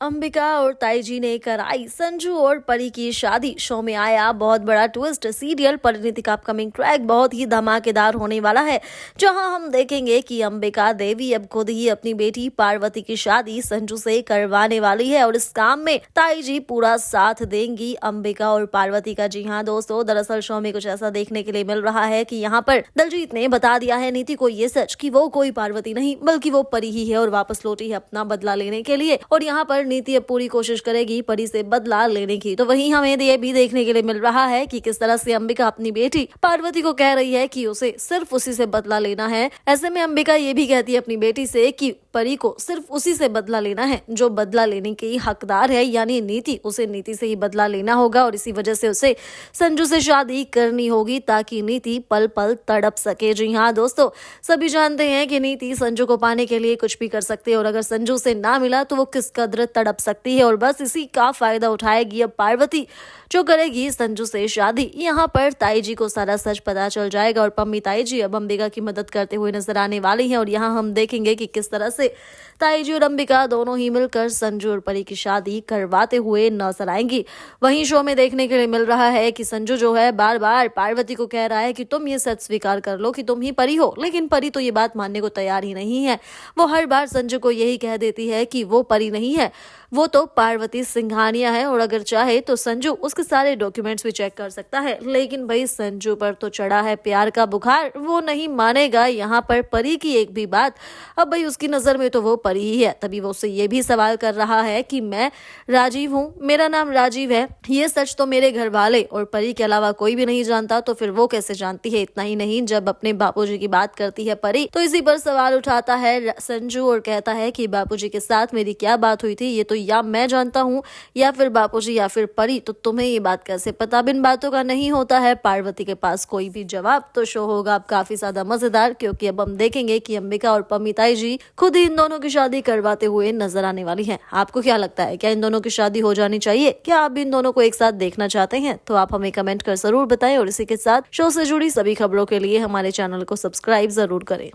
अंबिका और ताईजी ने कराई संजू और परी की शादी। शो में आया बहुत बड़ा ट्विस्ट। सीरियल परिणीति का अपकमिंग ट्रैक बहुत ही धमाकेदार होने वाला है, जहां हम देखेंगे कि अंबिका देवी अब खुद ही अपनी बेटी पार्वती की शादी संजू से करवाने वाली है और इस काम में ताईजी पूरा साथ देंगी अंबिका और पार्वती का। जी हाँ दोस्तों, दरअसल शो में कुछ ऐसा देखने के लिए मिल रहा है कि यहाँ पर दलजीत ने बता दिया है नीति को ये सच कि वो कोई पार्वती नहीं बल्कि वो परी ही है और वापस लौटी है अपना बदला लेने के लिए। और यहाँ पर नीति अब पूरी कोशिश करेगी परी से बदला लेने की। तो वहीं हमें ये भी देखने के लिए मिल रहा है कि किस तरह से अंबिका अपनी बेटी पार्वती को कह रही है कि उसे सिर्फ उसी से बदला लेना है। ऐसे में अंबिका ये भी कहती है अपनी बेटी से कि परी को सिर्फ उसी से बदला लेना है जो बदला लेने की हकदार है, यानी नीति। उसे नीति से ही बदला लेना होगा और इसी वजह से उसे संजू से शादी करनी होगी ताकि नीति पल पल तड़प सके। जी हाँ दोस्तों, सभी जानते हैं कि नीति संजू को पाने के लिए कुछ भी कर सकती है और अगर संजू से ना मिला तो वो किस कदर तड़प सकती है और बस इसी का फायदा उठाएगी अब पार्वती, जो करेगी संजू से शादी। यहाँ पर ताईजी को सारा सच पता चल जाएगा और पम्मी ताईजी अब अंबिका की मदद करते हुए नजर आने वाली हैं और यहाँ हम देखेंगे कि किस तरह से ताईजी और अंबिका दोनों ही मिलकर संजू और परी की शादी करवाते हुए नजर आएंगी। वहीं शो में देखने के लिए मिल रहा है कि संजू जो है बार बार पार्वती को कह रहा है कि तुम ये सच स्वीकार कर लो कि तुम ही परी हो, लेकिन परी तो ये बात मानने को तैयार ही नहीं है। वो हर बार संजू को यही कह देती है कि वो परी नहीं है, वो तो पार्वती सिंघानिया है और अगर चाहे तो संजू उसके सारे डॉक्यूमेंट्स भी चेक कर सकता है। लेकिन भाई संजू पर तो चढ़ा है प्यार का बुखार, वो नहीं मानेगा यहाँ पर परी की एक भी बात। अब भाई उसकी नजर में तो वो परी ही है। तभी वो उससे ये भी सवाल कर रहा है कि मैं राजीव हूँ, मेरा नाम राजीव है, ये सच तो मेरे घर वाले और परी के अलावा कोई भी नहीं जानता, तो फिर वो कैसे जानती है। इतना ही नहीं, जब अपने बापूजी की बात करती है परी तो इसी पर सवाल उठाता है संजू और कहता है कि बापूजी के साथ मेरी क्या बात हुई थी ये तो या मैं जानता हूँ या फिर बापूजी या फिर परी, तो तुम्हें ये बात कैसे पता। बिन बातों का नहीं होता है पार्वती के पास कोई भी जवाब। तो शो होगा अब काफी ज्यादा मजेदार, क्योंकि अब हम देखेंगे कि अंबिका और पम्मी ताईजी खुद ही इन दोनों की शादी करवाते हुए नजर आने वाली है। आपको क्या लगता है, क्या इन दोनों की शादी हो जानी चाहिए? क्या आप भी इन दोनों को एक साथ देखना चाहते हैं? तो आप हमें कमेंट कर जरूर बताएं और इसी के साथ शो से जुड़ी सभी खबरों के लिए हमारे चैनल को सब्सक्राइब जरूर करें।